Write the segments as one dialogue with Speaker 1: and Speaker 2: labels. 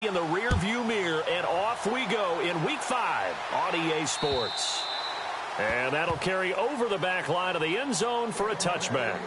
Speaker 1: in the rearview mirror, and off we go in Week 5 on EA Sports. And that'll carry over the back line of the end zone for a touchback.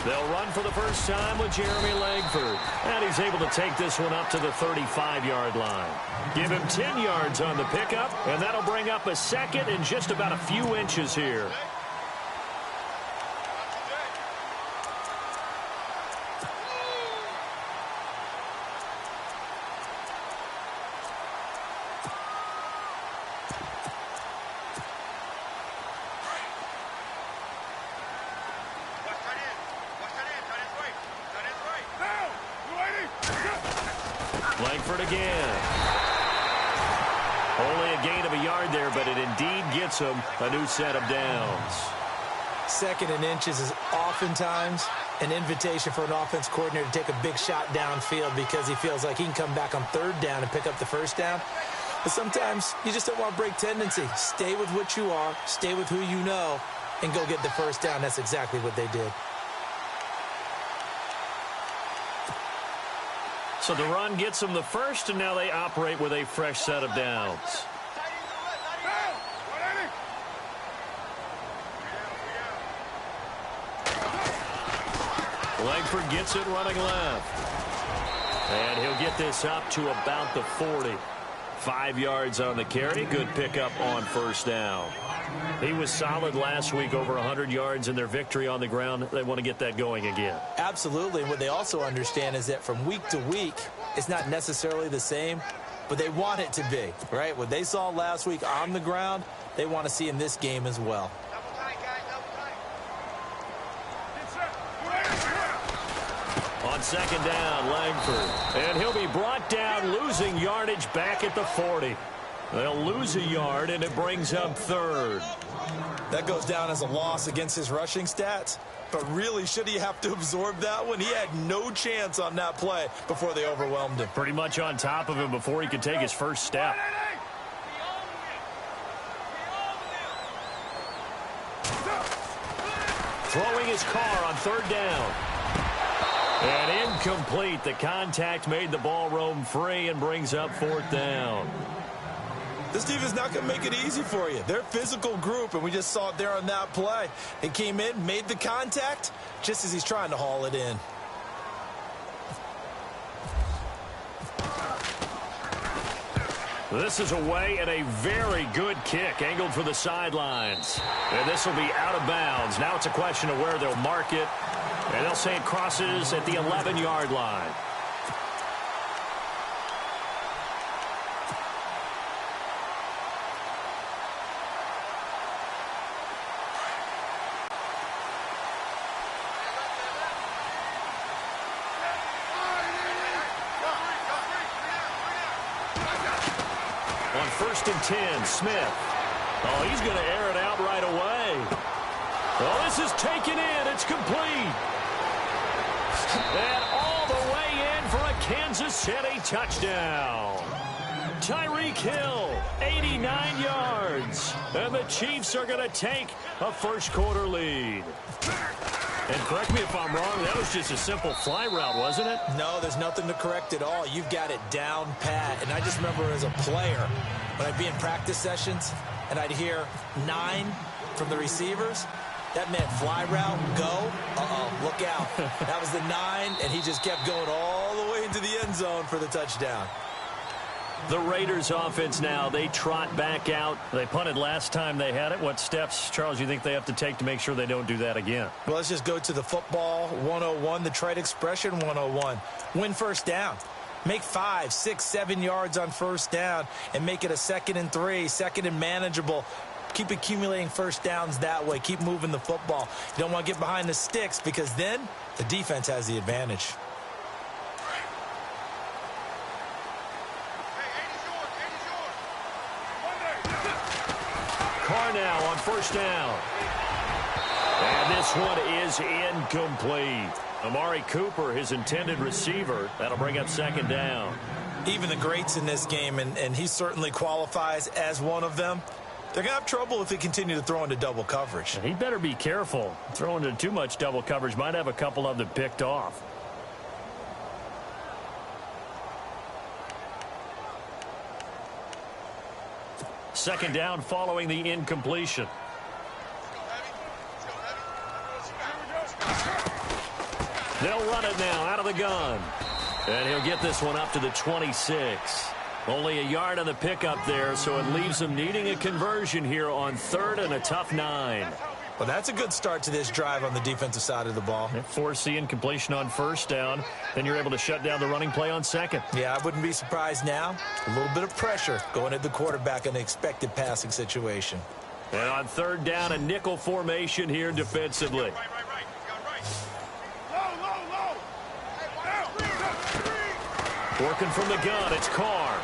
Speaker 1: They'll run for the first time with Jeremy Langford. And he's able to take this one up to the 35-yard line. Give him 10 yards on the pickup, and that'll bring up a second and just about a few inches here. Langford again. Only a gain of a yard there, but it indeed gets him a new set of downs.
Speaker 2: Second and inches is oftentimes an invitation for an offense coordinator to take a big shot downfield because he feels like he can come back on third down and pick up the first down. But sometimes you just don't want to break tendency. Stay with what you are, stay with who you know, and go get the first down. That's exactly what they did.
Speaker 1: So the run gets them the first, and now they operate with a fresh set of downs. Langford gets it running left. And he'll get this up to about the 40. 5 yards on the carry. Good pickup on first down. He was solid last week, over 100 yards in their victory on the ground. They want to get that going again.
Speaker 2: Absolutely. And what they also understand is that from week to week, it's not necessarily the same, but they want it to be, right? What they saw last week on the ground, they want to see in this game as well.
Speaker 1: On second down, Langford. And he'll be brought down, losing yardage back at the 40. They'll lose a yard, and it brings up third.
Speaker 2: That goes down as a loss against his rushing stats. But really, should he have to absorb that one? He had no chance on that play before they overwhelmed him.
Speaker 1: Pretty much on top of him before he could take his first step. Throwing his car on third down. And incomplete. The contact made the ball roam free and brings up fourth down.
Speaker 2: This team is not going to make it easy for you. They're a physical group, and we just saw it there on that play. He came in, made the contact, just as he's trying to haul it in.
Speaker 1: This is away and a very good kick, angled for the sidelines. And this will be out of bounds. Now it's a question of where they'll mark it. And they'll say it crosses at the 11-yard line. On 1st and 10, Smith. Oh, he's going to air it out right away. Well, this is taken in. It's complete. And all the way in for a Kansas City touchdown. Tyreek Hill, 89 yards. And the Chiefs are going to take a first-quarter lead. And correct me if I'm wrong, that was just a simple fly route, wasn't it?
Speaker 2: No, there's nothing to correct at all. You've got it down pat. And I just remember as a player, when I'd be in practice sessions, and I'd hear 9 from the receivers, that meant fly route, go, look out. That was the 9, and he just kept going all the way into the end zone for the touchdown.
Speaker 1: The Raiders offense now, they trot back out. They punted last time they had it. What steps, Charles, you think they have to take to make sure they don't do that again?
Speaker 2: Well, let's just go to the football 101, the trite expression 101. Win first down. Make 5, 6, 7 yards on first down and make it a 2nd and 3, 2nd and manageable. Keep accumulating first downs that way. Keep moving the football. You don't want to get behind the sticks because then the defense has the advantage.
Speaker 1: Carr now on first down. And this one is incomplete. Amari Cooper, his intended receiver. That'll bring up second down.
Speaker 2: Even the greats in this game, and he certainly qualifies as one of them, they're going to have trouble if they continue to throw into double coverage.
Speaker 1: And he better be careful. Throwing into too much double coverage might have a couple of them picked off. Second down following the incompletion. They'll run it now out of the gun. And he'll get this one up to the 26. Only a yard on the pickup there, so it leaves them needing a conversion here on third and a tough 9.
Speaker 2: Well, that's a good start to this drive on the defensive side of the ball.
Speaker 1: Force the incompletion on first down. Then you're able to shut down the running play on second.
Speaker 2: Yeah, I wouldn't be surprised now. A little bit of pressure going at the quarterback in an expected passing situation.
Speaker 1: And on third down, a nickel formation here defensively. Working from the gun, it's Carr.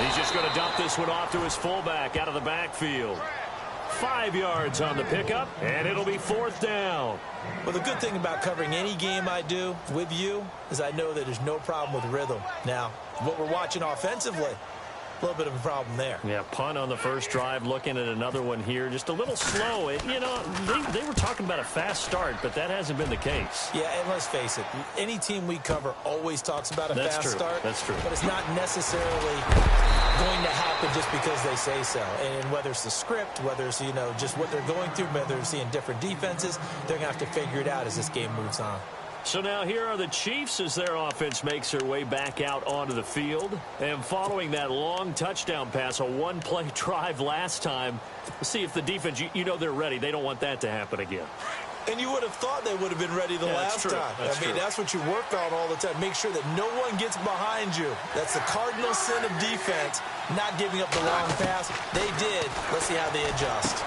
Speaker 1: He's just going to dump this one off to his fullback out of the backfield. 5 yards on the pickup, and it'll be fourth down.
Speaker 2: Well, the good thing about covering any game I do with you is I know that there's no problem with rhythm. Now, what we're watching offensively, a little bit of a problem there.
Speaker 1: Yeah, punt on the first drive, looking at another one here. Just a little slow. You know, they were talking about a fast start, but that hasn't been the case.
Speaker 2: Yeah, and let's face it, any team we cover always talks about a fast start.
Speaker 1: That's true.
Speaker 2: But it's not necessarily going to happen just because they say so. And whether it's the script, whether it's, you know, just what they're going through, whether they're seeing different defenses, they're going to have to figure it out as this game moves on.
Speaker 1: So now here are the Chiefs as their offense makes their way back out onto the field. And following that long touchdown pass, a one-play drive last time, let's see if the defense, you know they're ready. They don't want that to happen again.
Speaker 2: And you would have thought they would have been ready the last time. That's what you work on all the time. Make sure that no one gets behind you. That's the cardinal sin of defense, not giving up the long pass. They did. Let's see how they adjust.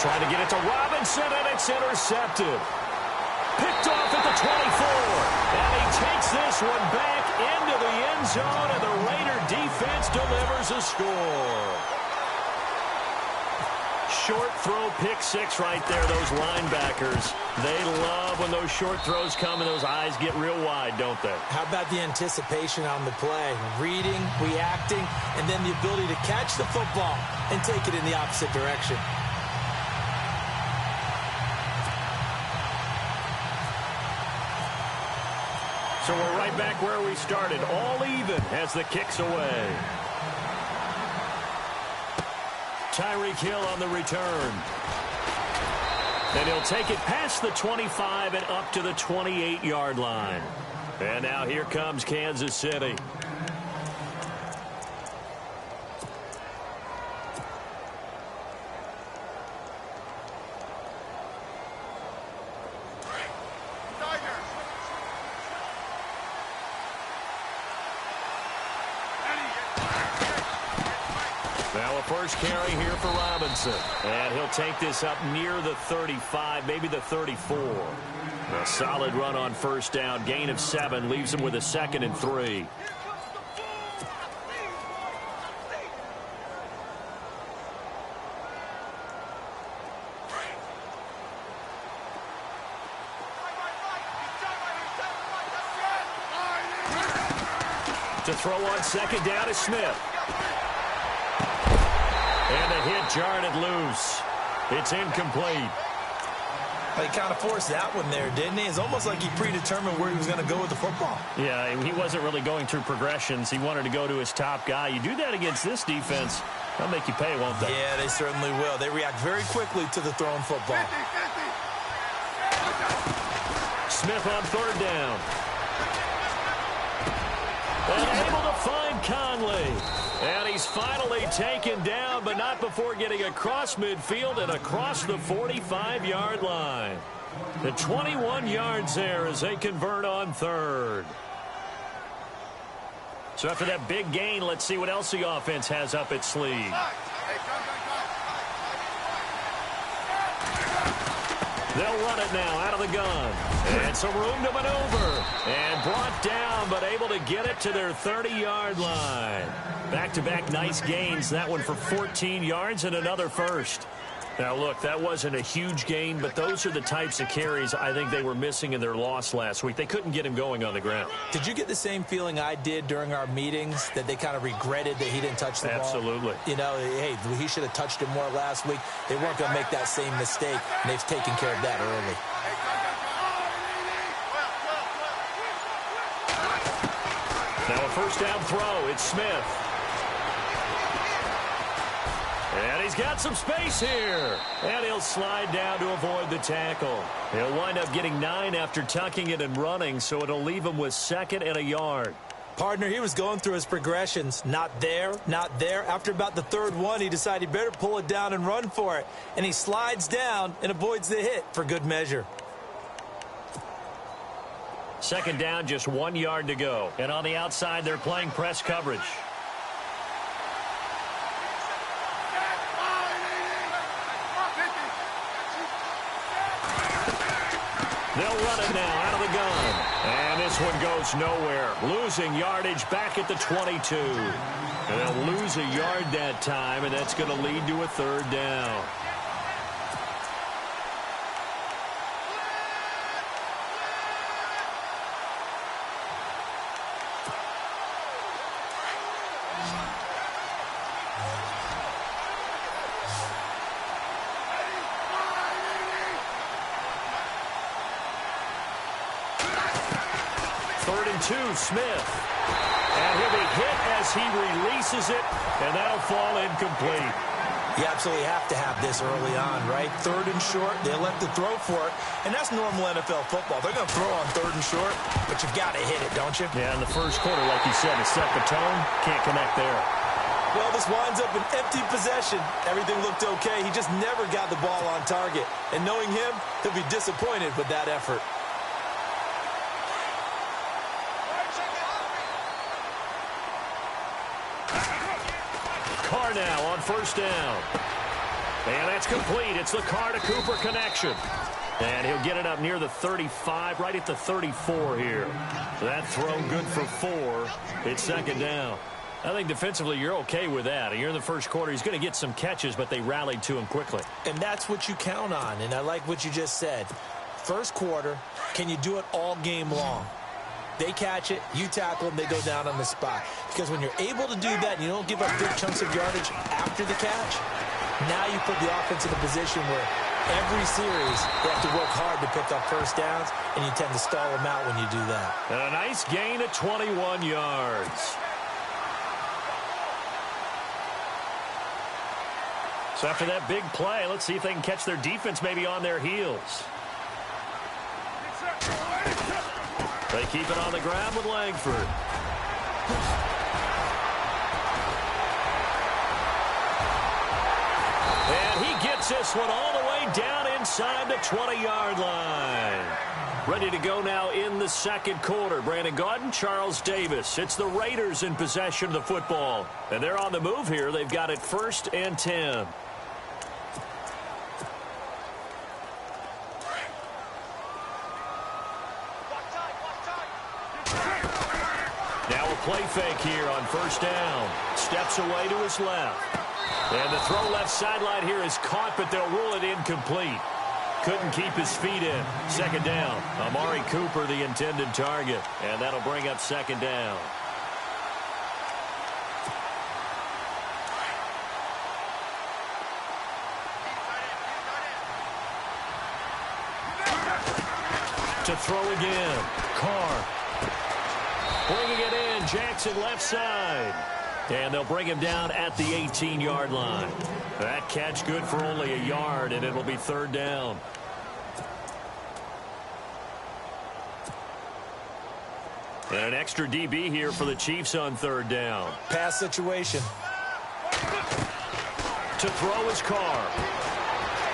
Speaker 1: Trying to get it to Robinson, and it's intercepted. Picked off at the 24. And he takes this one back into the end zone, and the Raider defense delivers a score. Short throw, pick six right there, those linebackers. They love when those short throws come and those eyes get real wide, don't they?
Speaker 2: How about the anticipation on the play? Reading, reacting, and then the ability to catch the football and take it in the opposite direction.
Speaker 1: So we're right back where we started, all even as the kick's away. Tyreek Hill on the return. And he'll take it past the 25 and up to the 28-yard line. And now here comes Kansas City. Now a first carry here for Robinson. And he'll take this up near the 35, maybe the 34. A solid run on first down. Gain of 7 leaves him with a 2nd and 3. To throw on second down is Smith. And the hit jarred it loose. It's incomplete.
Speaker 2: He kind of forced that one there, didn't he? It's almost like he predetermined where he was going to go with the football.
Speaker 1: Yeah, he wasn't really going through progressions. He wanted to go to his top guy. You do that against this defense, they'll make you pay, won't they?
Speaker 2: Yeah, they certainly will. They react very quickly to the thrown football.
Speaker 1: Smith on third down. And able to find Conley. And he's finally taken down, but not before getting across midfield and across the 45-yard line. The 21 yards there as they convert on third. So after that big gain, let's see what else the offense has up its sleeve. They'll run it now out of the gun. And some room to maneuver. And brought down, but able to get it to their 30-yard line. Back-to-back nice gains. That one for 14 yards and another first. Now, look, that wasn't a huge gain, but those are the types of carries I think they were missing in their loss last week. They couldn't get him going on the ground.
Speaker 2: Did you get the same feeling I did during our meetings, that they kind of regretted that he didn't touch the ball?
Speaker 1: Absolutely.
Speaker 2: You know, hey, he should have touched it more last week. They weren't going to make that same mistake, and they've taken care of that early.
Speaker 1: Now a first down throw. It's Smith. And he's got some space here. And he'll slide down to avoid the tackle. He'll wind up getting 9 after tucking it and running, so it'll leave him with 2nd and a yard.
Speaker 2: Partner, he was going through his progressions. Not there, not there. After about the 3rd one, he decided he better pull it down and run for it. And he slides down and avoids the hit for good measure.
Speaker 1: 2nd down, just 1 yard to go. And on the outside, they're playing press coverage. They'll run it now out of the gun. And this one goes nowhere. Losing yardage back at the 22. And they'll lose a yard that time, and that's going to lead to a 3rd down. Smith. And he'll be hit as he releases it, and that'll fall incomplete.
Speaker 2: You absolutely have to have this early on, right? 3rd and short, they elect to throw for it, and that's normal NFL football. They're going to throw on 3rd and short, but you've got to hit it, don't you?
Speaker 1: Yeah, in the first quarter, like you said, to set the tone, can't connect there.
Speaker 2: Well, this winds up an empty possession. Everything looked okay. He just never got the ball on target. And knowing him, he'll be disappointed with that effort.
Speaker 1: Carr now on 1st down. And that's complete. It's the Carr to Cooper connection. And he'll get it up near the 35, right at the 34 here. That throw good for 4. It's 2nd down. I think defensively you're okay with that. You're in the first quarter. He's going to get some catches, but they rallied to him quickly.
Speaker 2: And that's what you count on, and I like what you just said. First quarter, can you do it all game long? They catch it, you tackle them, they go down on the spot. Because when you're able to do that and you don't give up big chunks of yardage after the catch, now you put the offense in a position where every series they have to work hard to pick up first downs, and you tend to stall them out when you do that.
Speaker 1: And a nice gain of 21 yards. So after that big play, let's see if they can catch their defense maybe on their heels. They keep it on the ground with Langford. And he gets this one all the way down inside the 20-yard line. Ready to go now in the second quarter. Brandon Gaudin, Charles Davis. It's the Raiders in possession of the football. And they're on the move here. They've got it 1st and 10. Play fake here on 1st down. Steps away to his left. And the throw left sideline here is caught, but they'll rule it incomplete. Couldn't keep his feet in. 2nd down. Amari Cooper, the intended target. And that'll bring up 2nd down. To throw again. Carr. Bringing it in, Jackson left side. And they'll bring him down at the 18-yard line. That catch good for only a yard, and it'll be 3rd down. And an extra DB here for the Chiefs on 3rd down.
Speaker 2: Pass situation.
Speaker 1: To throw his Carr.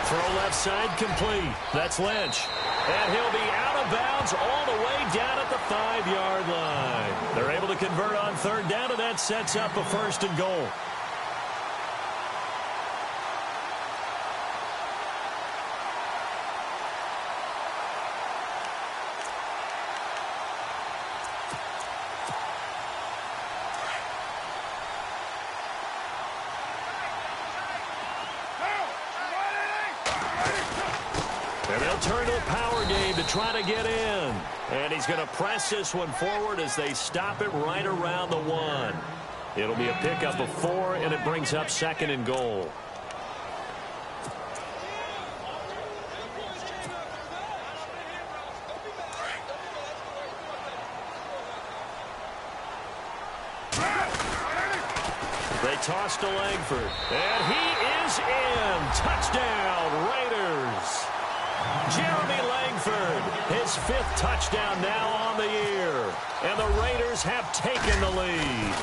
Speaker 1: Throw left side complete. That's Lynch. And he'll be out of bounds all the way down at the 5-yard line. They're able to convert on 3rd down, and that sets up a 1st and goal. And they'll turn to the power game to try to get in. And he's going to press this one forward as they stop it right around the 1. It'll be a pickup of 4, and it brings up 2nd and goal. They toss to Langford, and he is in. Touchdown, Raiders. Jeremy Langford, his 5th touchdown now on the year. And the Raiders have taken the lead.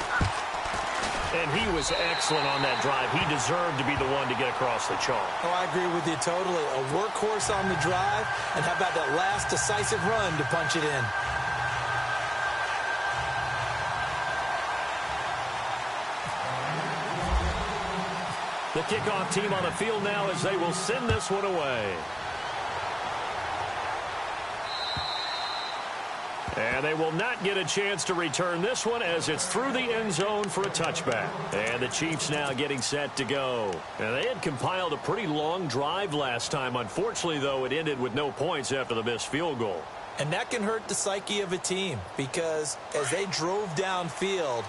Speaker 1: And he was excellent on that drive. He deserved to be the one to get across the chalk.
Speaker 2: Oh, I agree with you totally. A workhorse on the drive, and how about that last decisive run to punch it in?
Speaker 1: The kickoff team on the field now as they will send this one away. And they will not get a chance to return this one as it's through the end zone for a touchback. And the Chiefs now getting set to go. And they had compiled a pretty long drive last time. Unfortunately, though, it ended with no points after the missed field goal.
Speaker 2: And that can hurt the psyche of a team because as they drove downfield,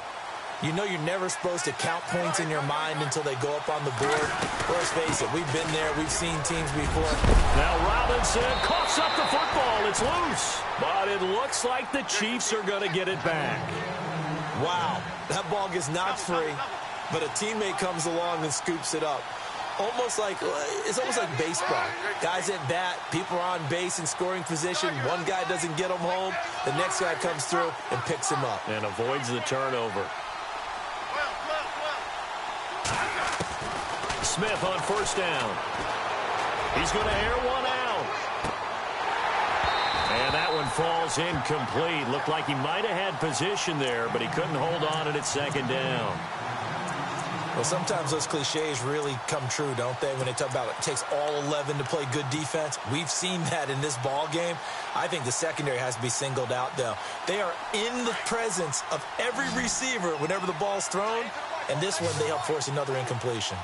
Speaker 2: you know you're never supposed to count points in your mind until they go up on the board. Let's face it, we've been there. We've seen teams before.
Speaker 1: Now Robinson coughs up the football. It's loose. But it looks like the Chiefs are going to get it back.
Speaker 2: Wow, that ball gets knocked free, but a teammate comes along and scoops it up. It's almost like baseball. Guys at bat, people are on base in scoring position. One guy doesn't get them home. The next guy comes through and picks him up.
Speaker 1: And avoids the turnover. Smith on 1st down. He's going to air one out. And that one falls incomplete. Looked like he might have had position there, but he couldn't hold on and it's 2nd down.
Speaker 2: Well, sometimes those cliches really come true, don't they, when they talk about it takes all 11 to play good defense. We've seen that in this ball game. I think the secondary has to be singled out, though. They are in the presence of every receiver whenever the ball's thrown, and this one they help force another incompletion.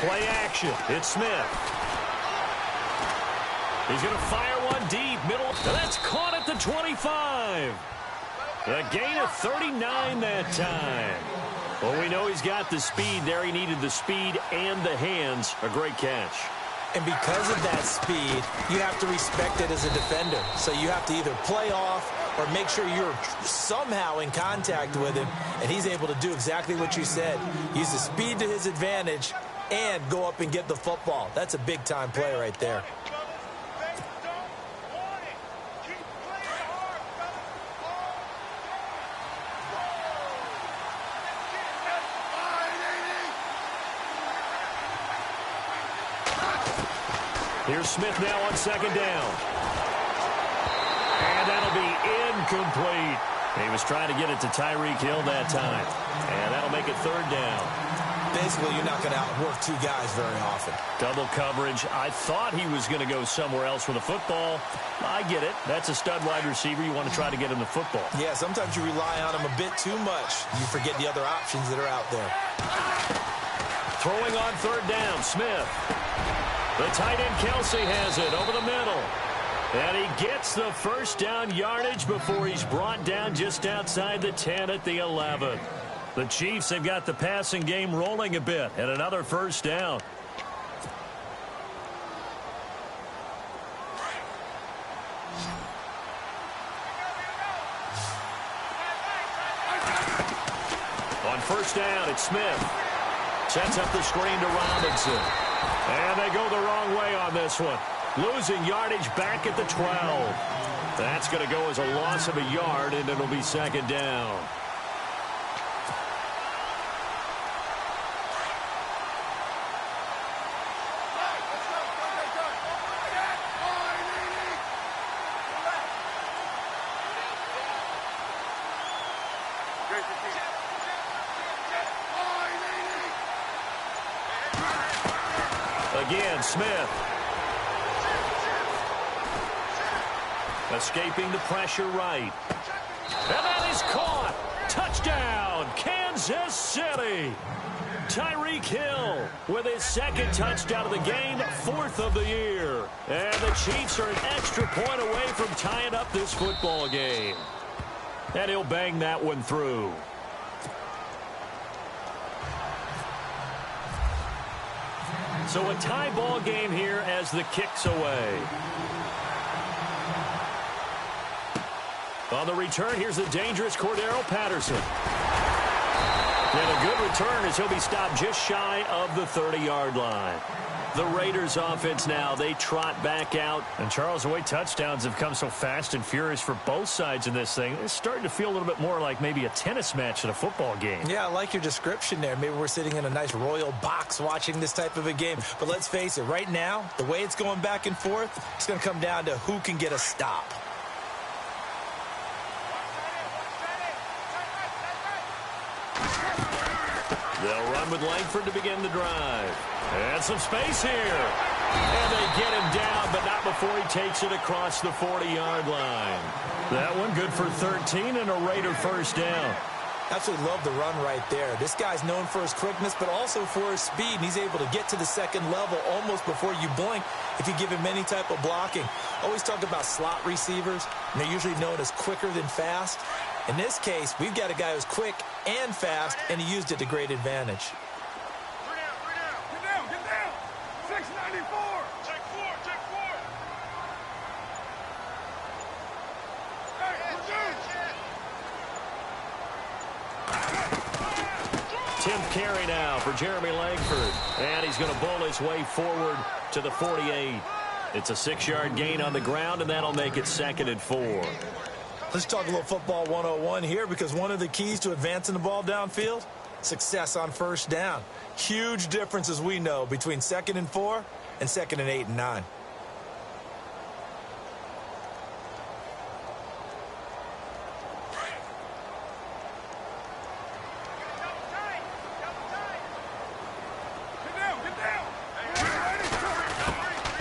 Speaker 1: Play action. It's Smith. He's going to fire one deep, middle. That's caught at the 25. A gain of 39 that time. Well, we know he's got the speed there. He needed the speed and the hands. A great catch.
Speaker 2: And because of that speed, you have to respect it as a defender. So you have to either play off or make sure you're somehow in contact with him. And he's able to do exactly what you said. Use the speed to his advantage and go up and get the football. That's a big-time play right there.
Speaker 1: Here's Smith now on 2nd down. And that'll be incomplete. He was trying to get it to Tyreek Hill that time. And that'll make it 3rd down.
Speaker 2: Basically, you're not going to outwork 2 guys very often.
Speaker 1: Double coverage. I thought he was going to go somewhere else with the football. I get it. That's a stud wide receiver. You want to try to get him the football.
Speaker 2: Yeah, sometimes you rely on him a bit too much. You forget the other options that are out there.
Speaker 1: Throwing on 3rd down, Smith. The tight end Kelsey has it over the middle. And he gets the 1st down yardage before he's brought down just outside the 10 at the 11. The Chiefs have got the passing game rolling a bit and another 1st down. On 1st down, it's Smith. Sets up the screen to Robinson. And they go the wrong way on this one. Losing yardage back at the 12. That's going to go as a loss of a yard, and it'll be 2nd down. Again, Smith. Escaping the pressure right. And that is caught. Touchdown, Kansas City. Tyreek Hill with his second touchdown of the game, 4th of the year. And the Chiefs are an extra point away from tying up this football game. And he'll bang that one through. So a tie ball game here as the kick's away. On the return, here's the dangerous Cordero Patterson. And a good return as he'll be stopped just shy of the 30-yard line. The Raiders offense now, they trot back out.
Speaker 3: And Charles, the way touchdowns have come so fast and furious for both sides in this thing, it's starting to feel a little bit more like maybe a tennis match at a football game.
Speaker 2: Yeah, I like your description there. Maybe we're sitting in a nice royal box watching this type of a game. But let's face it, right now, the way it's going back and forth, it's going to come down to who can get a stop.
Speaker 1: They'll run with Langford to begin the drive. And some space here. And they get him down, but not before he takes it across the 40-yard line.
Speaker 3: That one good for 13 and a Raider first down.
Speaker 2: Absolutely love the run right there. This guy's known for his quickness, but also for his speed. And he's able to get to the second level almost before you blink if you give him any type of blocking. Always talk about slot receivers, and they're usually known as quicker than fast. In this case, we've got a guy who's quick and fast, and he used it to great advantage.
Speaker 4: Get down. 694. Take four.
Speaker 1: Tim carry now for Jeremy Langford. And he's going to bowl his way forward to the 48. It's a 6-yard gain on the ground, and that'll make it 2nd and 4.
Speaker 2: Let's talk a little football 101 here, because one of the keys to advancing the ball downfield, success on first down. Huge difference, as we know, between 2nd and 4 and 2nd and 8 and 9.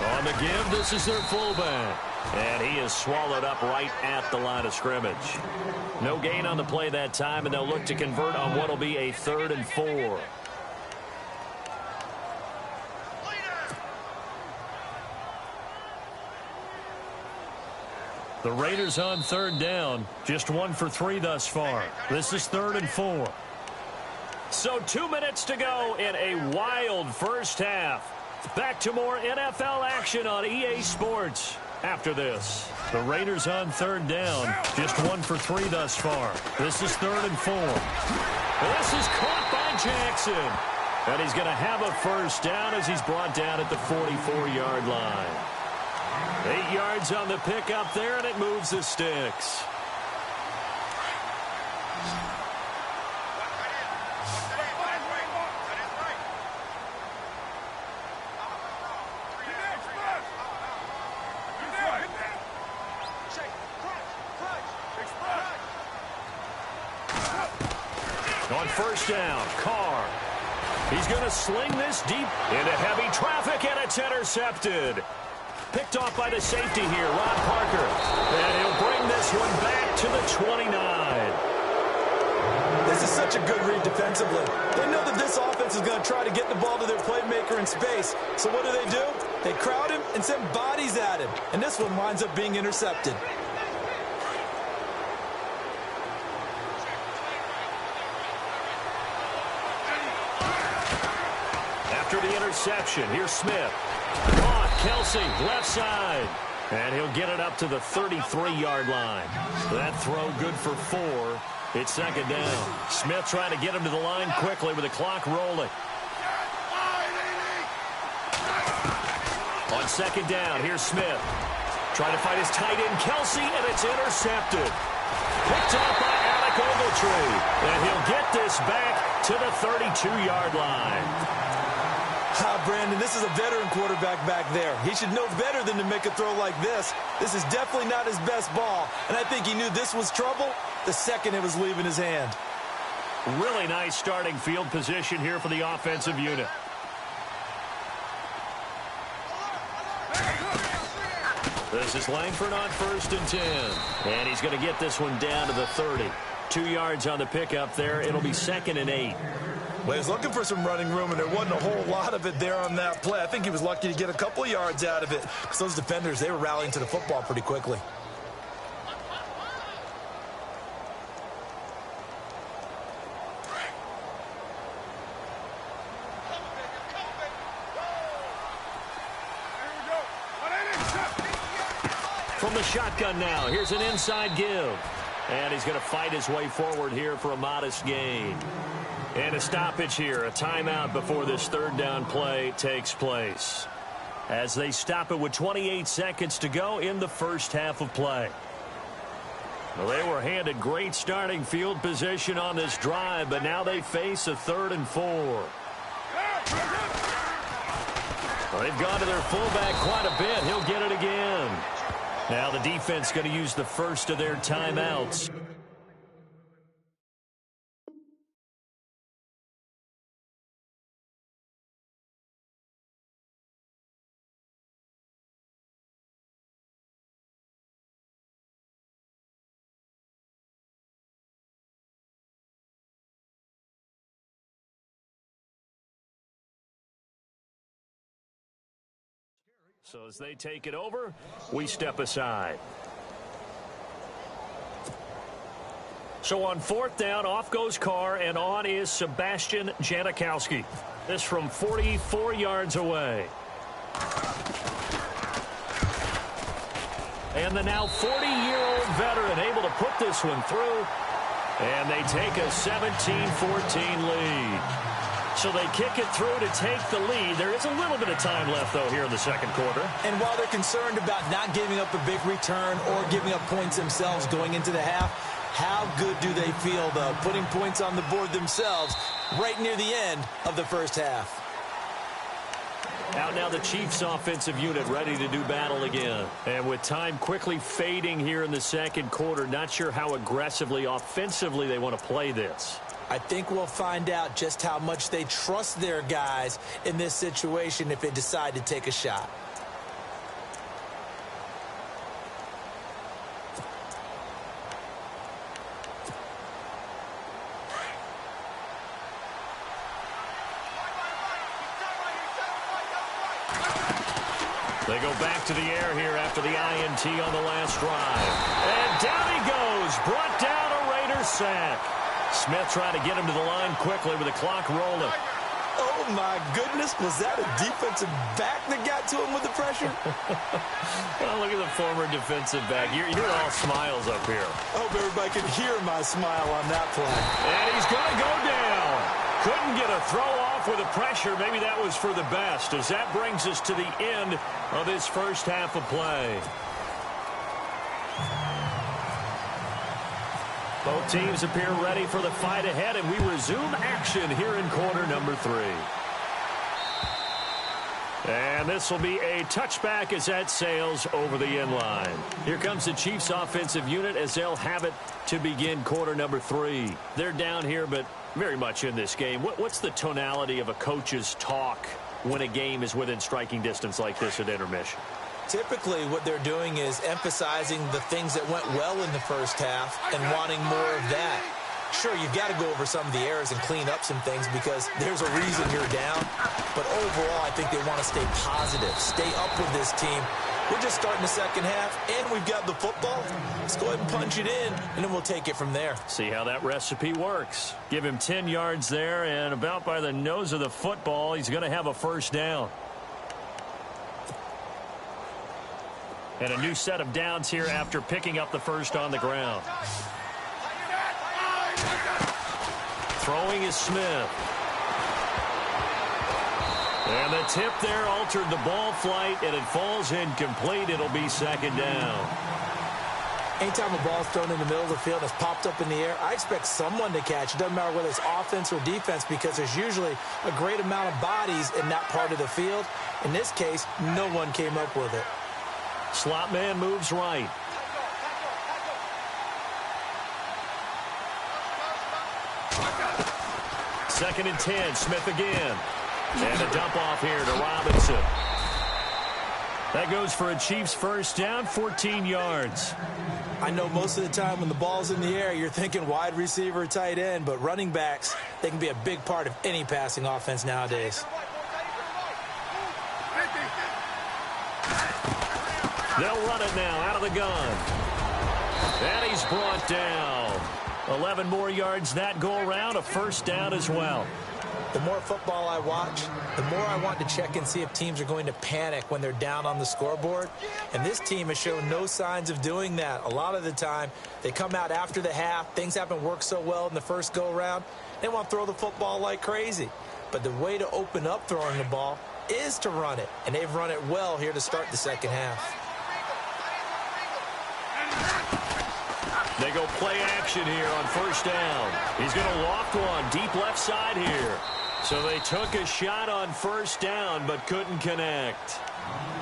Speaker 1: On the give, this is their fullback. And he is swallowed up right at the line of scrimmage. No gain on the play that time, and they'll look to convert on what will be a 3rd and 4.
Speaker 3: The Raiders on 3rd down, just 1 for 3 thus far. This is 3rd and 4.
Speaker 1: So 2 minutes to go in a wild first half. Back to more NFL action on EA Sports after this.
Speaker 3: The Raiders on 3rd down, just 1 for 3 thus far. This is 3rd and 4.
Speaker 1: This is caught by Jackson. And he's going to have a first down as he's brought down at the 44-yard line. 8 yards on the pickup there, and it moves the sticks. On first down, Carr. He's going to sling this deep into heavy traffic, and it's intercepted. Picked off by the safety here, Ron Parker. And he'll bring this one back to the 29.
Speaker 2: This is such a good read defensively. They know that this offense is going to try to get the ball to their playmaker in space. So what do? They crowd him and send bodies at him. And this one winds up being intercepted.
Speaker 1: After the interception, here's Smith. Caught, Kelsey, left side. And he'll get it up to the 33-yard line. That throw good for 4. It's 2nd down. Smith trying to get him to the line quickly with the clock rolling. On 2nd down, here's Smith. Trying to find his tight end, Kelsey, and it's intercepted. Picked off by Alec Ogletree. And he'll get this back to the 32-yard line.
Speaker 2: Brandon, this is a veteran quarterback back there. He should know better than to make a throw like this. This is definitely not his best ball, and I think he knew this was trouble the second it was leaving his hand.
Speaker 1: Really nice starting field position here for the offensive unit. This is Langford on 1st and 10. And he's going to get this one down to the 30. 2 yards on the pickup there. It'll be 2nd and 8.
Speaker 2: Well, he was looking for some running room, and there wasn't a whole lot of it there on that play. I think he was lucky to get a couple of yards out of it because those defenders, they were rallying to the football pretty quickly.
Speaker 1: From the shotgun now, here's an inside give. And he's going to fight his way forward here for a modest gain. And a stoppage here, a timeout before this third down play takes place. As they stop it with 28 seconds to go in the first half of play. Well, they were handed great starting field position on this drive, but now they face a 3rd and 4. Well, they've gone to their fullback quite a bit. He'll get it again. Now the defense going to use the first of their timeouts. So as they take it over, we step aside. So on 4th down, off goes Carr, and on is Sebastian Janikowski. This from 44 yards away. And the now 40-year-old veteran able to put this one through. And they take a 17-14 lead. So they kick it through to take the lead. There is a little bit of time left, though, here in the second quarter.
Speaker 2: And while they're concerned about not giving up a big return or giving up points themselves going into the half, how good do they feel, though, putting points on the board themselves right near the end of the first half?
Speaker 1: Out now the Chiefs offensive unit ready to do battle again. And with time quickly fading here in the second quarter, not sure how aggressively, offensively they want to play this.
Speaker 2: I think we'll find out just how much they trust their guys in this situation if they decide to take a shot.
Speaker 1: They go back to the air here after the INT on the last drive. And down he goes, brought down a Raider sack. Smith trying to get him to the line quickly with the clock rolling.
Speaker 2: Oh, my goodness. Was that a defensive back that got to him with the pressure?
Speaker 1: Well, look at the former defensive back. You're all smiles up here.
Speaker 2: I hope everybody can hear my smile on that play.
Speaker 1: And he's going to go down. Couldn't get a throw off with the pressure. Maybe that was for the best, as that brings us to the end of this first half of play. Both teams appear ready for the fight ahead, and we resume action here in quarter number 3. And this will be a touchback as that sails over the end line. Here comes the Chiefs offensive unit as they'll have it to begin quarter number 3. They're down here, but very much in this game. What's the tonality of a coach's talk when a game is within striking distance like this at intermission?
Speaker 2: Typically, what they're doing is emphasizing the things that went well in the first half and wanting more of that. Sure, you've got to go over some of the errors and clean up some things because there's a reason you're down. But overall, I think they want to stay positive, stay up with this team. We're just starting the second half, and we've got the football. Let's go ahead and punch it in, and then we'll take it from there.
Speaker 1: See how that recipe works. Give him 10 yards there, and about by the nose of the football, he's going to have a first down. And a new set of downs here after picking up the first on the ground. Throwing is Smith. And the tip there altered the ball flight, and it falls incomplete. It'll be second down.
Speaker 2: Anytime a ball's thrown in the middle of the field and it's popped up in the air, I expect someone to catch. It doesn't matter whether it's offense or defense because there's usually a great amount of bodies in that part of the field. In this case, no one came up with it.
Speaker 1: Slot man moves right. Second and 10, Smith again. And a dump off here to Robinson.
Speaker 3: That goes for a Chiefs first down, 14 yards.
Speaker 2: I know most of the time when the ball's in the air, you're thinking wide receiver, tight end, but running backs, they can be a big part of any passing offense nowadays.
Speaker 1: They'll run it now out of the gun. And he's brought down. 11 more yards that go around, a first down as well.
Speaker 2: The more football I watch, the more I want to check and see if teams are going to panic when they're down on the scoreboard. And this team has shown no signs of doing that. A lot of the time, they come out after the half. Things haven't worked so well in the first go-around. They want to throw the football like crazy. But the way to open up throwing the ball is to run it. And they've run it well here to start the second half.
Speaker 1: They go play action here on first down. He's going to loft one deep left side here. So they took a shot on first down but couldn't connect.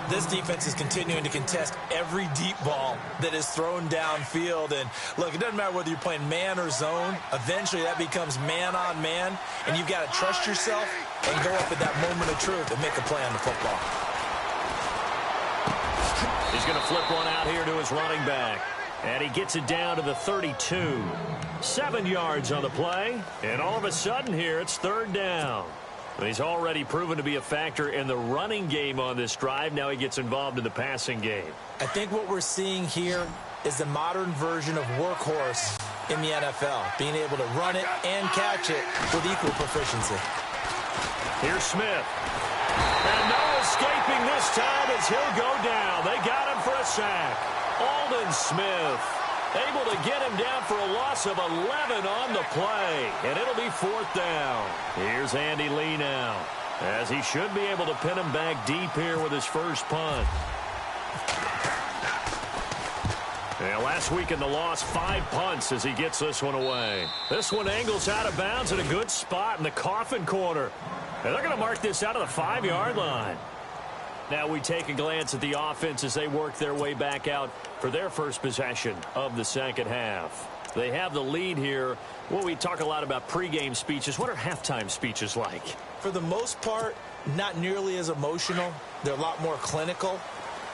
Speaker 2: This defense is continuing to contest every deep ball that is thrown downfield. And look, it doesn't matter whether you're playing man or zone. Eventually that becomes man on man. And you've got to trust yourself and go up at that moment of truth and make a play on the football.
Speaker 1: He's going to flip one out here to his running back. And he gets it down to the 32. 7 yards on the play. And all of a sudden here, it's third down. He's already proven to be a factor in the running game on this drive. Now he gets involved in the passing game.
Speaker 2: I think what we're seeing here is the modern version of workhorse in the NFL. Being able to run it and catch it with equal proficiency.
Speaker 1: Here's Smith. And no escaping this time as he'll go down. They got him for a sack. Aldon Smith able to get him down for a loss of 11 on the play. And it'll be fourth down. Here's Andy Lee now, as he should be able to pin him back deep here with his first punt. And last week in the loss, 5 punts as he gets this one away. This one angles out of bounds at a good spot in the coffin corner. And they're going to mark this out of the 5-yard line. Now we take a glance at the offense as they work their way back out for their first possession of the second half. They have the lead here. Well, we talk a lot about pregame speeches. What are halftime speeches like?
Speaker 2: For the most part, not nearly as emotional. They're a lot more clinical.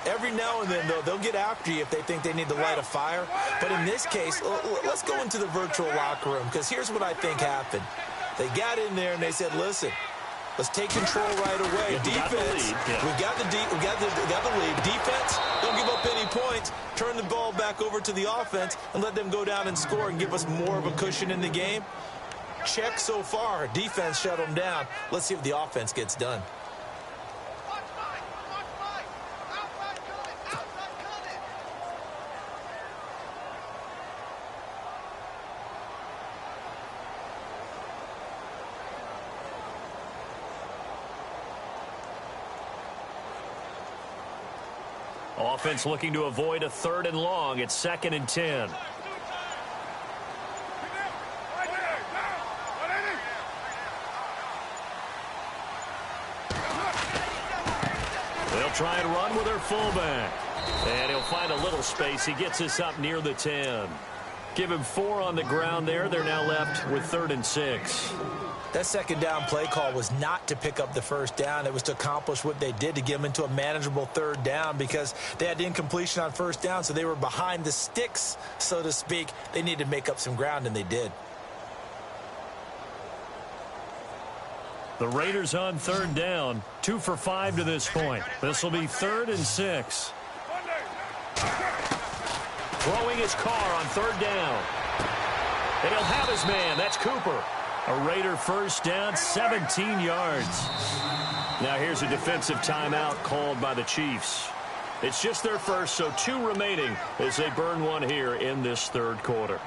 Speaker 2: Every now and then, though, they'll get after you if they think they need to light a fire. But in this case, let's go into the virtual locker room, because here's what I think happened. They got in there and they said, listen, let's take control right away. Defense, we got the lead. Defense, don't give up any points. Turn the ball back over to the offense and let them go down and score and give us more of a cushion in the game. Check so far. Defense shut them down. Let's see if the offense gets done.
Speaker 1: Offense looking to avoid a 3rd and long. It's 2nd and 10. They'll try and run with their fullback. And he'll find a little space. He gets us up near the 10. Give him 4 on the ground there. They're now left with 3rd and 6.
Speaker 2: That second down play call was not to pick up the first down. It was to accomplish what they did, to get them into a manageable 3rd down, because they had incompletion on first down, so they were behind the sticks, so to speak. They needed to make up some ground, and they did.
Speaker 3: The Raiders on 3rd down, 2 for 5 to this point. This will be 3rd and 6.
Speaker 1: Throwing his car on 3rd down. And he'll have his man. That's Cooper. A Raider first down, 17 yards. Now here's a defensive timeout called by the Chiefs. It's just their first, so 2 remaining as they burn one here in this 3rd quarter.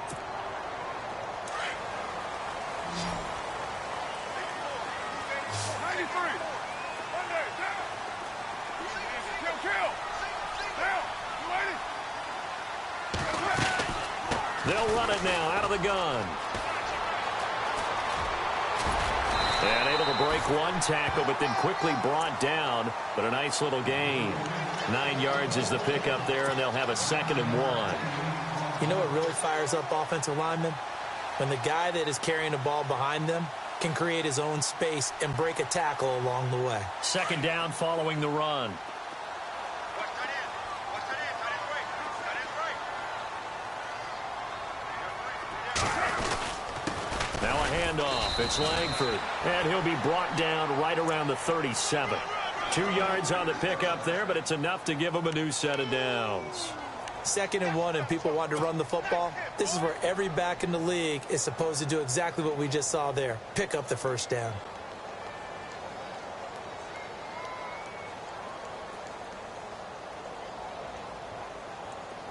Speaker 1: They'll run it now out of the gun. And able to break one tackle, but then quickly brought down. But a nice little gain. 9 yards is the pickup there, and they'll have a 2nd and 1.
Speaker 2: You know what really fires up offensive linemen? When the guy that is carrying the ball behind them can create his own space and break a tackle along the way.
Speaker 1: 2nd down following the run. Now a handoff. It's Langford. And he'll be brought down right around the 37. 2 yards on the pickup there, but it's enough to give him a new set of downs.
Speaker 2: 2nd and 1 and people want to run the football. This is where every back in the league is supposed to do exactly what we just saw there. Pick up the first down.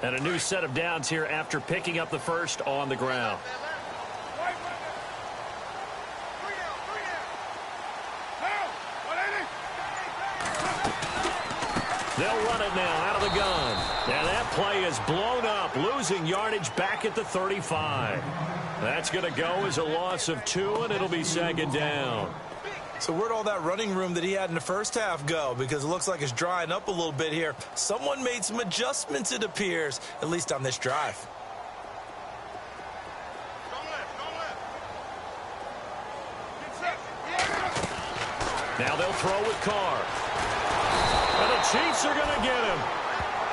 Speaker 1: And a new set of downs here after picking up the first on the ground. They'll run it now out of the gun. And that play is blown up, losing yardage back at the 35. That's going to go as a loss of 2, and it'll be 2nd down.
Speaker 2: So where'd all that running room that he had in the first half go? Because it looks like it's drying up a little bit here. Someone made some adjustments, it appears, at least on this drive.
Speaker 1: Now they'll throw with Carr. And the Chiefs are going to get him.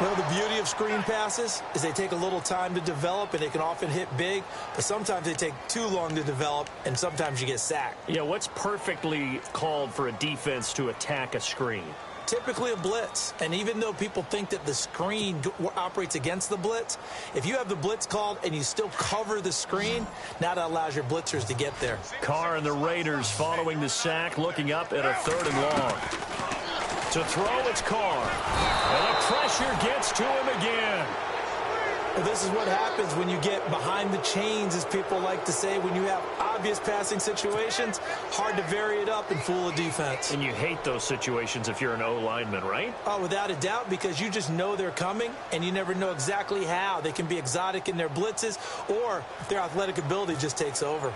Speaker 2: Well, the beauty of screen passes is they take a little time to develop, and they can often hit big, but sometimes they take too long to develop, and sometimes you get sacked.
Speaker 1: Yeah, what's perfectly called for a defense to attack a screen?
Speaker 2: Typically a blitz, and even though people think that the screen operates against the blitz, if you have the blitz called and you still cover the screen, now that allows your blitzers to get there.
Speaker 1: Carr and the Raiders following the sack, looking up at a 3rd and long. To throw, it's Carr. And the pressure gets to him again.
Speaker 2: Well, this is what happens when you get behind the chains, as people like to say. When you have obvious passing situations, hard to vary it up and fool a defense.
Speaker 1: And you hate those situations if you're an O-lineman, right?
Speaker 2: Oh, without a doubt, because you just know they're coming, and you never know exactly how. They can be exotic in their blitzes, or their athletic ability just takes over.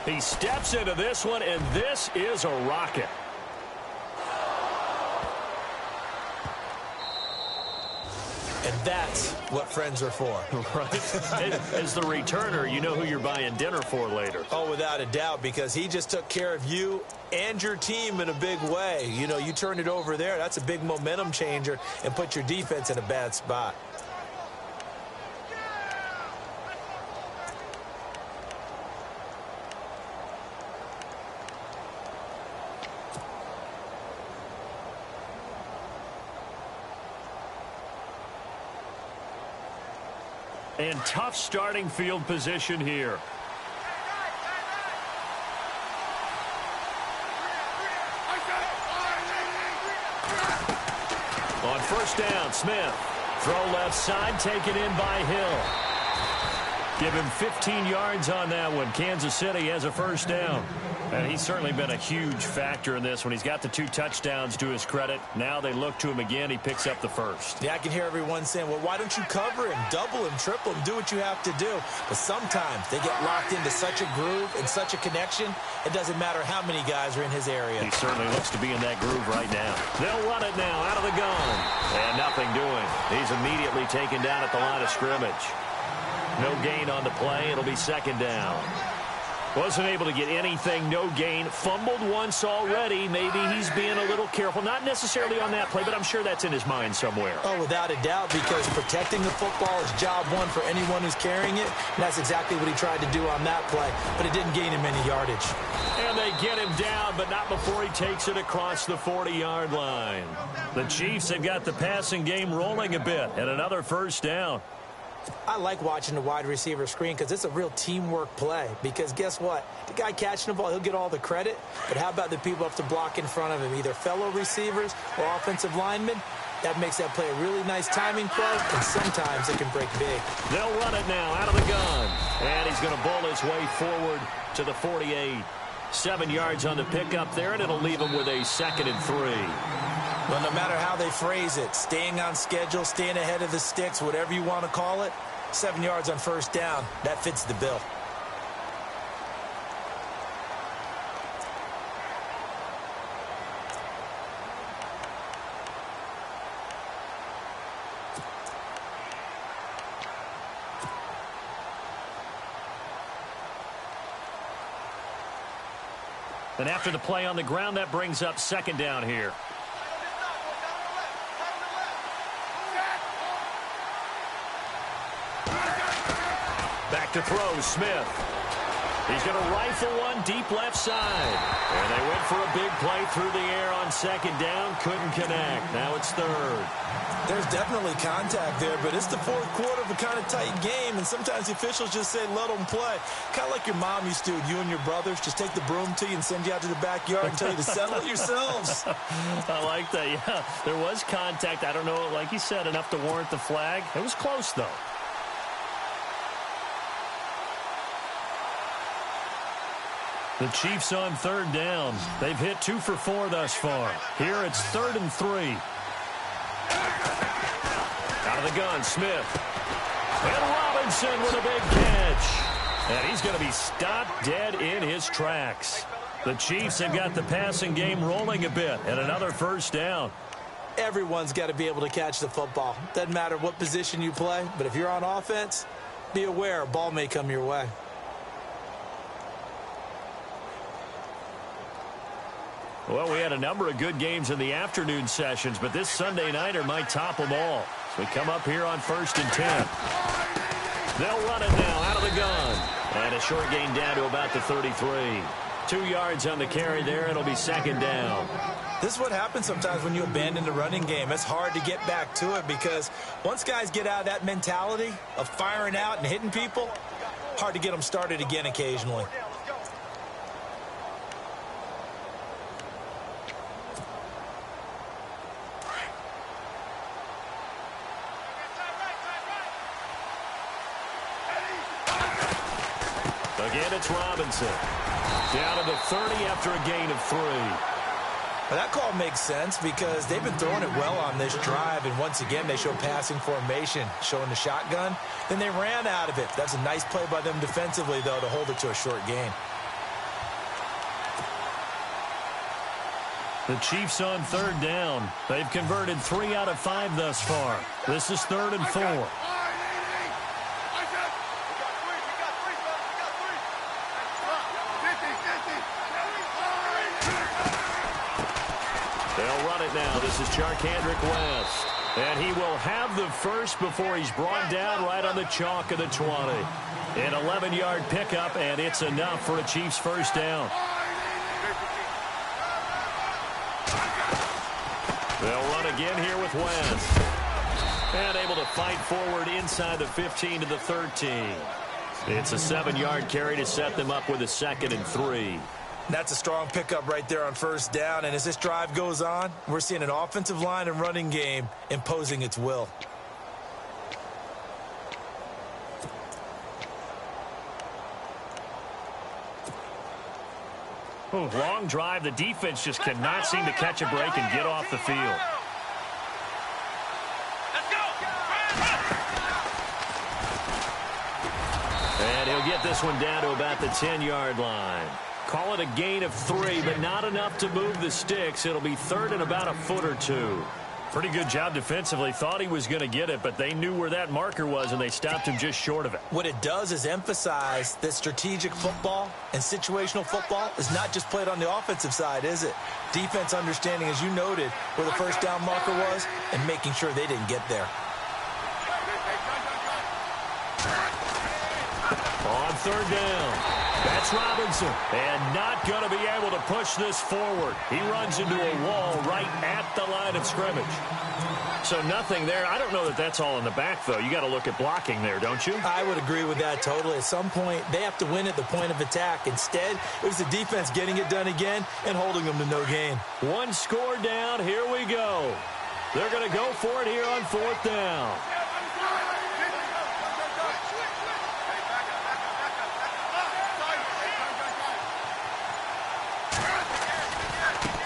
Speaker 1: He steps into this one, and this is a rocket.
Speaker 2: And that's what friends are for.
Speaker 1: Right. As the returner, you know who you're buying dinner for later.
Speaker 2: Oh, without a doubt, because he just took care of you and your team in a big way. You know, you turn it over there, that's a big momentum changer, and put your defense in a bad spot.
Speaker 1: And tough starting field position here. On 1st down, Smith. Throw left side, taken in by Hill. Give him 15 yards on that one. Kansas City has a 1st down. And he's certainly been a huge factor in this when he's got the 2 touchdowns to his credit. Now they look to him again. He picks up the 1st.
Speaker 2: Yeah, I can hear everyone saying, well, why don't you cover him, double him, triple him, do what you have to do. But sometimes they get locked into such a groove and such a connection, it doesn't matter how many guys are in his area.
Speaker 1: He certainly looks to be in that groove right now. They'll run it now out of the gun. And nothing doing. He's immediately taken down at the line of scrimmage. No gain on the play. It'll be 2nd down. Wasn't able to get anything, no gain. Fumbled once already. Maybe he's being a little careful. Not necessarily on that play, but I'm sure that's in his mind somewhere.
Speaker 2: Oh, without a doubt, because protecting the football is job one for anyone who's carrying it. And that's exactly what he tried to do on that play, but it didn't gain him any yardage.
Speaker 1: And they get him down, but not before he takes it across the 40-yard line. The Chiefs have got the passing game rolling a bit, and another 1st down.
Speaker 2: I like watching the wide receiver screen because it's a real teamwork play. Because guess what? The guy catching the ball, he'll get all the credit. But how about the people up to block in front of him, either fellow receivers or offensive linemen? That makes that play a really nice timing play, and sometimes it can break big.
Speaker 1: They'll run it now out of the gun. And he's going to bowl his way forward to the 48. 7 yards on the pickup there, and it'll leave him with a 2nd and 3.
Speaker 2: Well, no matter how they phrase it, staying on schedule, staying ahead of the sticks, whatever you want to call it, 7 yards on 1st down, that fits the bill.
Speaker 1: And after the play on the ground, that brings up 2nd down here. Back to throw, Smith. He's going to rifle one deep left side. And they went for a big play through the air on second down. Couldn't connect. Now it's third.
Speaker 2: There's definitely contact there, but it's the fourth quarter of a kind of tight game, and sometimes the officials just say, let them play. Kind of like your mom used to, you and your brothers, just take the broom to you and send you out to the backyard and tell you to settle it yourselves.
Speaker 3: I like that, yeah. There was contact. I don't know, like you said, enough to warrant the flag. It was close, though. The Chiefs on third down. They've hit 2 for 4 thus far. Here it's 3rd and 3.
Speaker 1: Out of the gun, Smith. And Robinson with a big catch. And he's going to be stopped dead in his tracks. The Chiefs have got the passing game rolling a bit, and another first down.
Speaker 2: Everyone's got to be able to catch the football. Doesn't matter what position you play, but if you're on offense, be aware a ball may come your way.
Speaker 3: Well, we had a number of good games in the afternoon sessions, but this Sunday nighter might top them all. So we come up here on 1st and 10.
Speaker 1: They'll run it now out of the gun. And a short gain down to about the 33. 2 yards on the carry there. It'll be 2nd down.
Speaker 2: This is what happens sometimes when you abandon the running game. It's hard to get back to it because once guys get out of that mentality of firing out and hitting people, hard to get them started again occasionally.
Speaker 1: Again, it's Robinson. Down to the 30 after a gain of 3.
Speaker 2: Well, that call makes sense because they've been throwing it well on this drive, and once again, they show passing formation, showing the shotgun. Then they ran out of it. That's a nice play by them defensively, though, to hold it to a short gain.
Speaker 3: The Chiefs on third down. They've converted 3 out of 5 thus far. This is 3rd and 4.
Speaker 1: They'll run it now. This is Charkandrick West. And he will have the first before he's brought down right on the chalk of the 20. An 11-yard pickup, and it's enough for a Chiefs first down. They'll run again here with West. And able to fight forward inside the 15 to the 13. It's a 7-yard carry to set them up with a 2nd and 3.
Speaker 2: That's a strong pickup right there on first down, and as this drive goes on, we're seeing an offensive line and running game imposing its will.
Speaker 3: Ooh, long drive. The defense just cannot seem to catch a break and get off the field.
Speaker 1: And he'll get this one down to about the 10-yard line. Call it a gain of 3, but not enough to move the sticks. It'll be 3rd and about a foot or 2.
Speaker 3: Pretty good job defensively. Thought he was going to get it, but they knew where that marker was, and they stopped him just short of it.
Speaker 2: What it does is emphasize that strategic football and situational football is not just played on the offensive side, is it? Defense understanding, as you noted, where the first down marker was and making sure they didn't get there.
Speaker 1: On 3rd down. That's Robinson. And not going to be able to push this forward. He runs into a wall right at the line of scrimmage. So nothing there. I don't know that that's all in the back, though. You got to look at blocking there, don't you?
Speaker 2: I would agree with that totally. At some point, they have to win at the point of attack. Instead, it was the defense getting it done again and holding them to no gain.
Speaker 1: 1 score down. Here we go. They're going to go for it here on 4th down.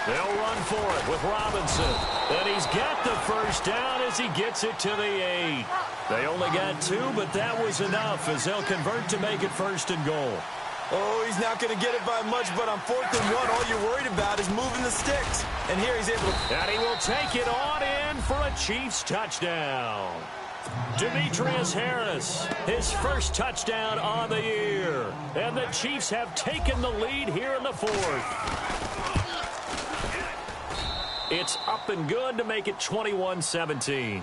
Speaker 1: They'll run for it with Robinson. And he's got the first down as he gets it to the 8. They only got 2, but that was enough as they'll convert to make it 1st and goal.
Speaker 2: Oh, he's not going to get it by much, but on 4th and 1, all you're worried about is moving the sticks. And here he's able to...
Speaker 1: And he will take it on in for a Chiefs touchdown. Demetrius Harris, his first touchdown on the year. And the Chiefs have taken the lead here in the 4th. It's up and good to make it 21-17.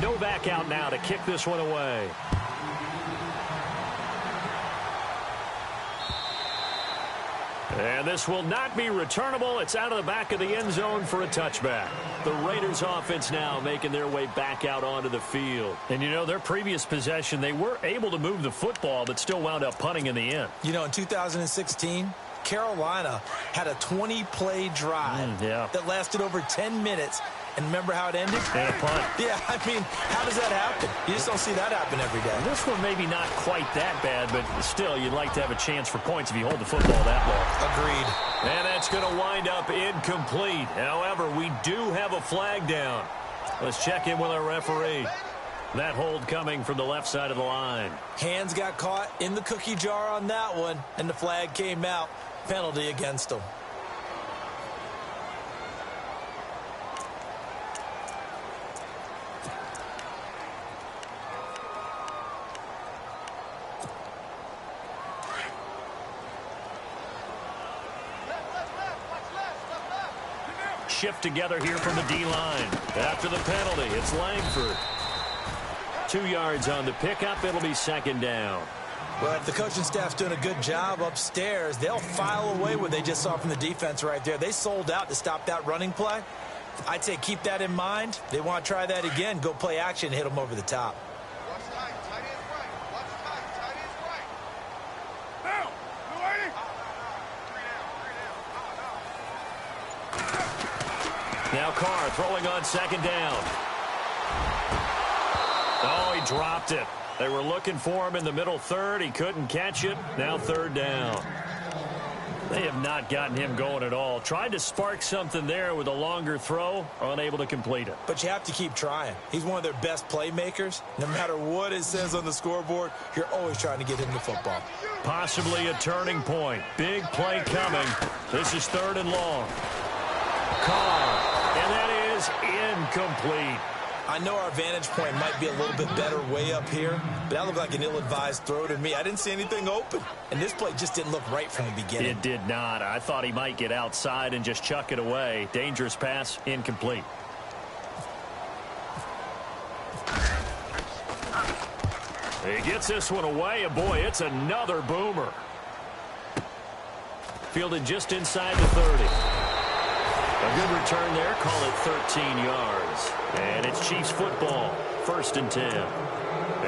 Speaker 1: No back out now to kick this one away. And this will not be returnable. It's out of the back of the end zone for a touchback. The Raiders offense now making their way back out onto the field. And, you know, their previous possession, they were able to move the football, but still wound up punting in the end.
Speaker 2: You know, in 2016, Carolina had a 20-play drive that lasted over 10 minutes. And remember how it ended?
Speaker 1: And a punt.
Speaker 2: Yeah, I mean, how does that happen? You just don't see that happen every day.
Speaker 1: This one maybe not quite that bad, but still, you'd like to have a chance for points if you hold the football that long.
Speaker 2: Agreed.
Speaker 1: And that's going to wind up incomplete. However, we do have a flag down. Let's check in with our referee. That hold coming from the left side of the line.
Speaker 2: Hands got caught in the cookie jar on that one, and the flag came out. Penalty against them.
Speaker 1: Shift together here from the D-line. After the penalty, it's Langford. 2 yards on the pickup. It'll be second down.
Speaker 2: Well, if the coaching staff's doing a good job upstairs, they'll file away what they just saw from the defense right there. They sold out to stop that running play. I'd say keep that in mind. They want to try that again. Go play action and hit them over the top.
Speaker 4: Watch tight. Tight end's right. Watch tight. Tight end's right. Now. Blue 80. Three down.
Speaker 1: Now Carr throwing on second down. Oh, he dropped it. They were looking for him in the middle third. He couldn't catch it. Now third down. They have not gotten him going at all. Tried to spark something there with a longer throw. Unable to complete it.
Speaker 2: But you have to keep trying. He's one of their best playmakers. No matter what it says on the scoreboard, you're always trying to get him the football.
Speaker 1: Possibly a turning point. Big play coming. This is third and long. Carr. And that is incomplete.
Speaker 2: I know our vantage point might be a little bit better way up here, but that looked like an ill-advised throw to me. I didn't see anything open, and this play just didn't look right from the beginning.
Speaker 1: It did not. I thought he might get outside and just chuck it away. Dangerous pass, incomplete. He gets this one away, and boy, it's another boomer. Fielded just inside the 30. A good return there, call it 13 yards. And it's Chiefs football, 1st and 10.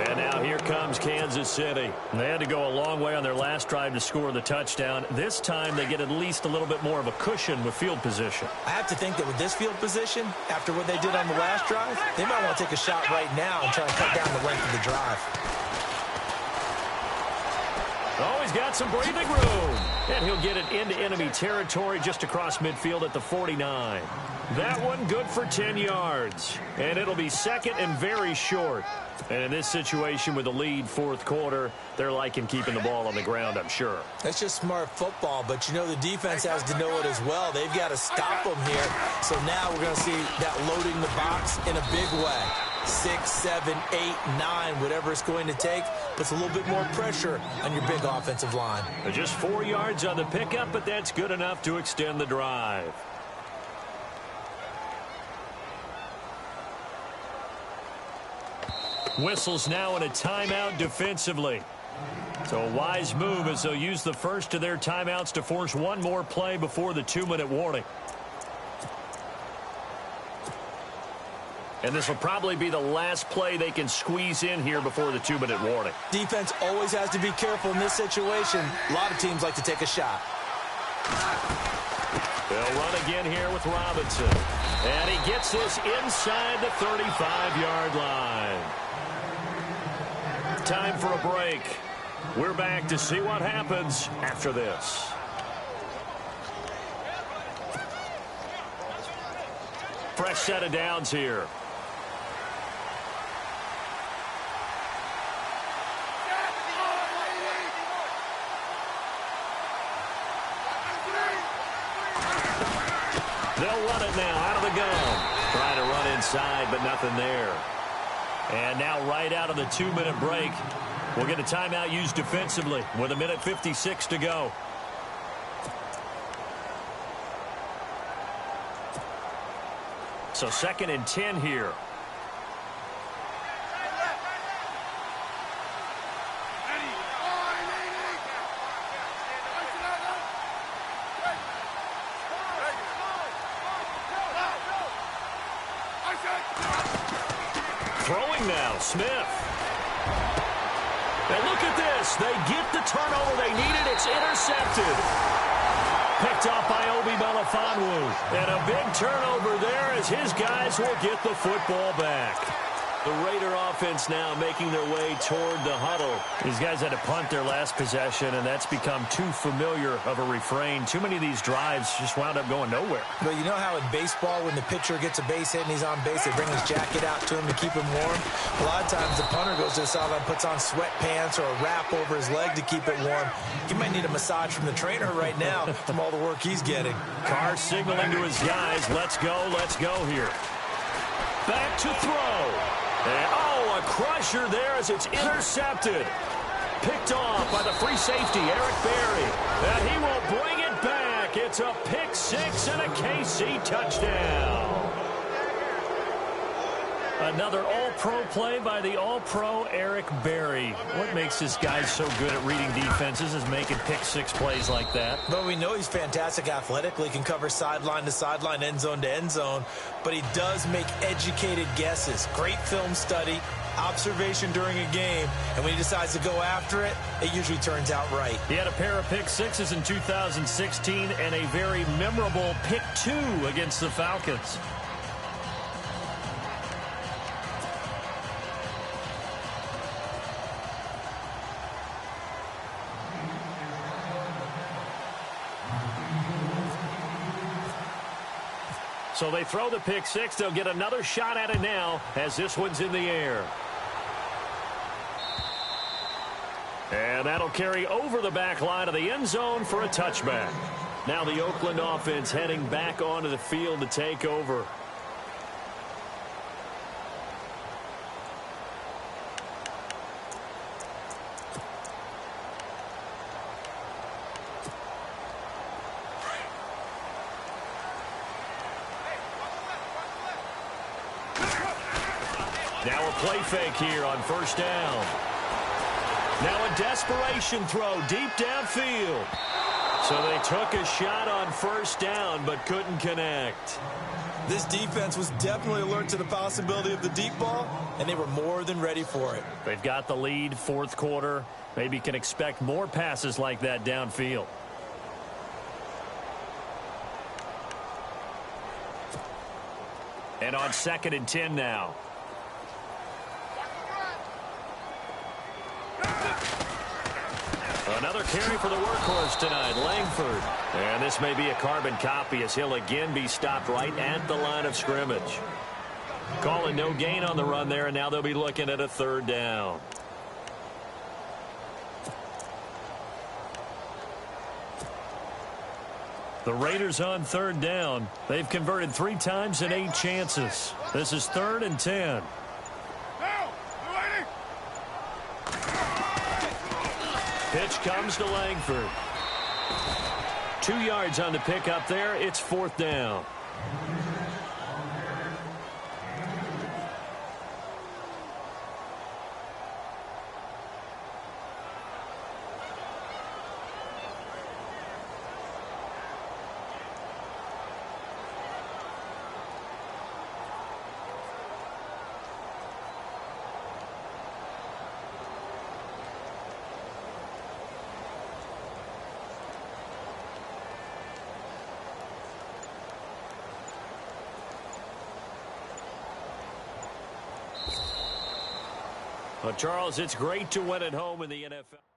Speaker 1: And now here comes Kansas City. They had to go a long way on their last drive to score the touchdown. This time they get at least a little bit more of a cushion with field position.
Speaker 2: I have to think that with this field position, after what they did on the last drive, they might want to take a shot right now and try and cut down the length of the drive.
Speaker 1: Oh, he's got some breathing room. And he'll get it into enemy territory just across midfield at the 49. That one good for 10 yards. And it'll be second and very short. And in this situation with the lead fourth quarter, they're liking keeping the ball on the ground, I'm sure.
Speaker 2: That's just smart football, but you know the defense has to know it as well. They've got to stop them here. So now we're going to see that loading the box in a big way. 6, 7, 8, 9, whatever it's going to take, puts a little bit more pressure on your big offensive line.
Speaker 1: Just 4 yards on the pickup, but that's good enough to extend the drive. Whistles now in a timeout defensively. So a wise move as they'll use the first of their timeouts to force one more play before the 2-minute warning. And this will probably be the last play they can squeeze in here before the 2-minute warning.
Speaker 2: Defense always has to be careful in this situation. A lot of teams like to take a shot.
Speaker 1: They'll run again here with Robinson. And he gets this inside the 35-yard line. Time for a break. We're back to see what happens after this. Fresh set of downs here. They'll run it now out of the gun. Trying to run inside, but nothing there. And now right out of the 2-minute break, we'll get a timeout used defensively with 1:56 to go. So 2nd and 10 here. throwing now, Smith. And look at this. They get the turnover they needed. It's intercepted. Picked off by Obi Melifonwu. And a big turnover there as his guys will get the football back. The Raider offense now making their way toward the huddle.
Speaker 3: These guys had to punt their last possession, and that's become too familiar of a refrain. Too many of these drives just wound up going nowhere.
Speaker 2: But you know how in baseball, when the pitcher gets a base hit and he's on base, they bring his jacket out to him to keep him warm? A lot of times the punter goes to the sideline, puts on sweatpants or a wrap over his leg to keep it warm. He might need a massage from the trainer right now from all the work he's getting.
Speaker 3: Carr signaling to his guys, let's go here.
Speaker 1: Back to throw. And, oh, a crusher there as it's intercepted. Picked off by the free safety, Eric Berry. And he will bring it back. It's a pick six and a KC touchdown.
Speaker 3: Another all-pro play by the all-pro Eric Berry. What makes this guy so good at reading defenses is making pick-six plays like that.
Speaker 2: But we know he's fantastic athletically, can cover sideline to sideline, end zone to end zone. But he does make educated guesses. Great film study, observation during a game. And when he decides to go after it, it usually turns out right.
Speaker 3: He had a pair of pick-sixes in 2016 and a very memorable pick-two against the Falcons. So they throw the pick six. They'll get another shot at it now as this one's in the air. And that'll carry over the back line of the end zone for a touchback. Now the Oakland offense heading back onto the field to take over. Now a play fake here on first down. Now a desperation throw deep downfield. So they took a shot on first down but couldn't connect.
Speaker 2: This defense was definitely alert to the possibility of the deep ball, and they were more than ready for it.
Speaker 3: They've got the lead, fourth quarter. Maybe can expect more passes like that downfield. And on 2nd and 10 now. Another carry for the workhorse tonight, Langford. And this may be a carbon copy as he'll again be stopped right at the line of scrimmage. Calling no gain on the run there, and now they'll be looking at a third down. The Raiders on third down. They've converted 3 times in 8 chances. This is 3rd and 10. Pitch comes to Langford. 2 yards on the pickup there. It's 4th down. Well, Charles, it's great to win at home in the NFL.